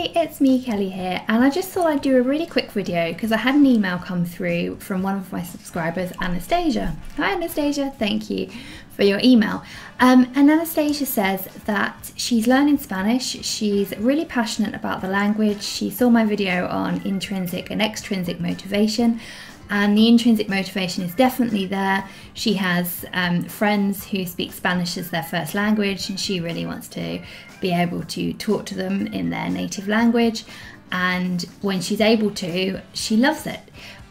Hey, it's me, Kelly here, and I just thought I'd do a really quick video because I had an email come through from one of my subscribers, Anastasia. Hi Anastasia, thank you for your email. And Anastasia says that she's learning Spanish, she's really passionate about the language, she saw my video on intrinsic and extrinsic motivation, and the intrinsic motivation is definitely there. She has friends who speak Spanish as their first language, and she really wants to be able to talk to them in their native language, and when she's able to, she loves it.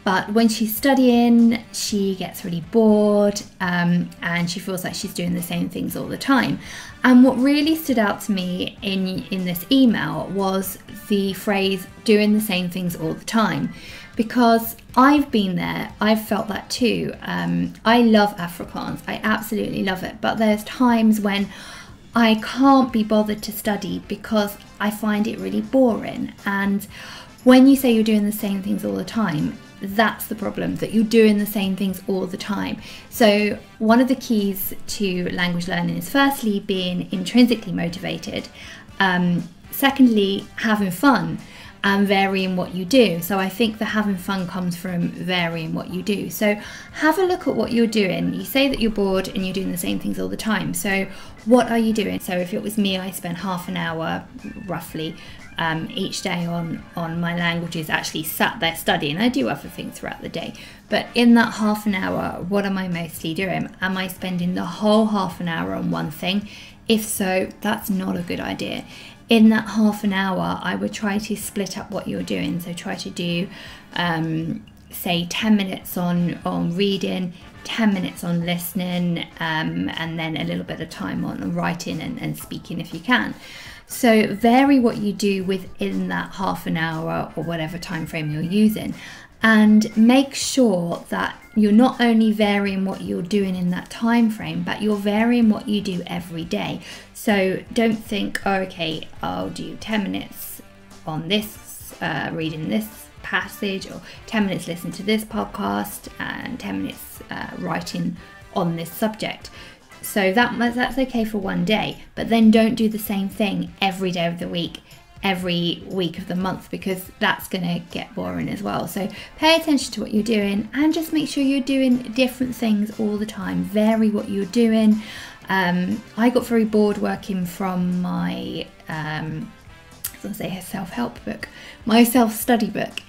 But when she's studying, she gets really bored and she feels like she's doing the same things all the time. And what really stood out to me in this email was the phrase doing the same things all the time, because I've been there, I've felt that too. I love Afrikaans, I absolutely love it, but there's times when I can't be bothered to study because I find it really boring. And when you say you're doing the same things all the time, that's the problem, that you're doing the same things all the time. So one of the keys to language learning is firstly being intrinsically motivated, secondly having fun and varying what you do. So I think the having fun comes from varying what you do. So have a look at what you're doing. You say that you're bored and you're doing the same things all the time. So what are you doing? So if it was me, I spend half an hour roughly each day on my languages, actually sat there studying. I do other things throughout the day, but in that half an hour, what am I mostly doing? Am I spending the whole half an hour on one thing? If so, that's not a good idea. In that half an hour, I would try to split up what you're doing. So try to do, say 10 minutes on reading, 10 minutes on listening, and then a little bit of time on writing and speaking if you can. So vary what you do within that half an hour or whatever time frame you're using, and make sure that you're not only varying what you're doing in that time frame, but you're varying what you do every day. So don't think, oh, okay, I'll do 10 minutes on this, reading this passage, or 10 minutes listening to this podcast, and 10 minutes writing on this subject. So that's okay for one day, but then don't do the same thing every day of the week, every week of the month, because that's going to get boring as well. So pay attention to what you're doing and just make sure you're doing different things all the time. Vary what you're doing. I got very bored working from my, self-help book, my self-study book,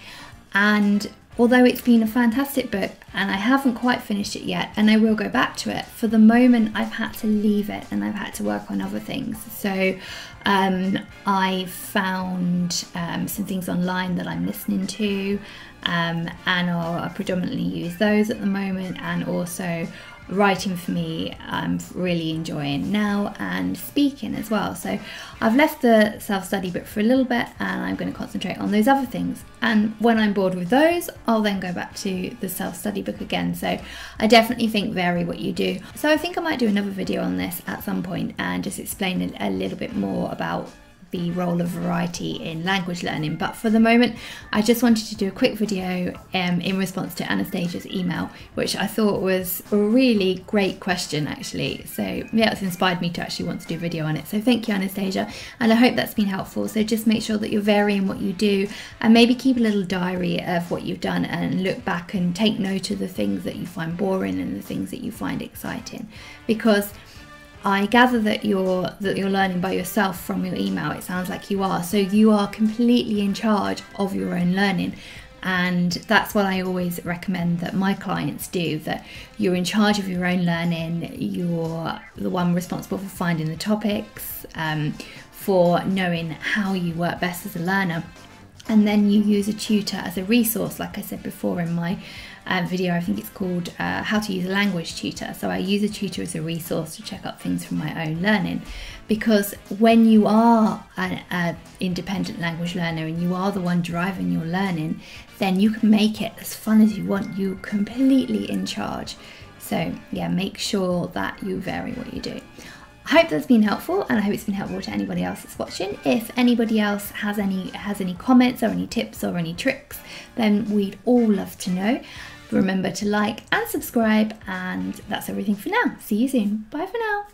and although it's been a fantastic book and I haven't quite finished it yet, and I will go back to it, for the moment I've had to leave it and I've had to work on other things. So I've found some things online that I'm listening to, and I predominantly use those at the moment, and also writing for me I'm really enjoying now, and speaking as well. So I've left the self-study book for a little bit and I'm going to concentrate on those other things, and when I'm bored with those, I'll then go back to the self-study book again. So I definitely think vary what you do. So I think I might do another video on this at some point and just explain a little bit more about the role of variety in language learning. But for the moment, I just wanted to do a quick video in response to Anastasia's email, which I thought was a really great question actually. So yeah, it's inspired me to actually want to do a video on it. So thank you, Anastasia, and I hope that's been helpful. So just make sure that you're varying what you do, and maybe keep a little diary of what you've done and look back and take note of the things that you find boring and the things that you find exciting, because I gather that you're learning by yourself from your email. It sounds like you are. So you are completely in charge of your own learning. And that's what I always recommend that my clients do, that you're in charge of your own learning. You're the one responsible for finding the topics, for knowing how you work best as a learner. And then you use a tutor as a resource, like I said before in my video. I think it's called How to Use a Language Tutor. So I use a tutor as a resource to check up things from my own learning, because when you are an independent language learner and you are the one driving your learning, then you can make it as fun as you want. You're completely in charge. So yeah, make sure that you vary what you do. I hope that's been helpful, and I hope it's been helpful to anybody else that's watching. If anybody else has any comments or any tips or any tricks, then we'd all love to know. Remember to like and subscribe, and that's everything for now. See you soon. Bye for now.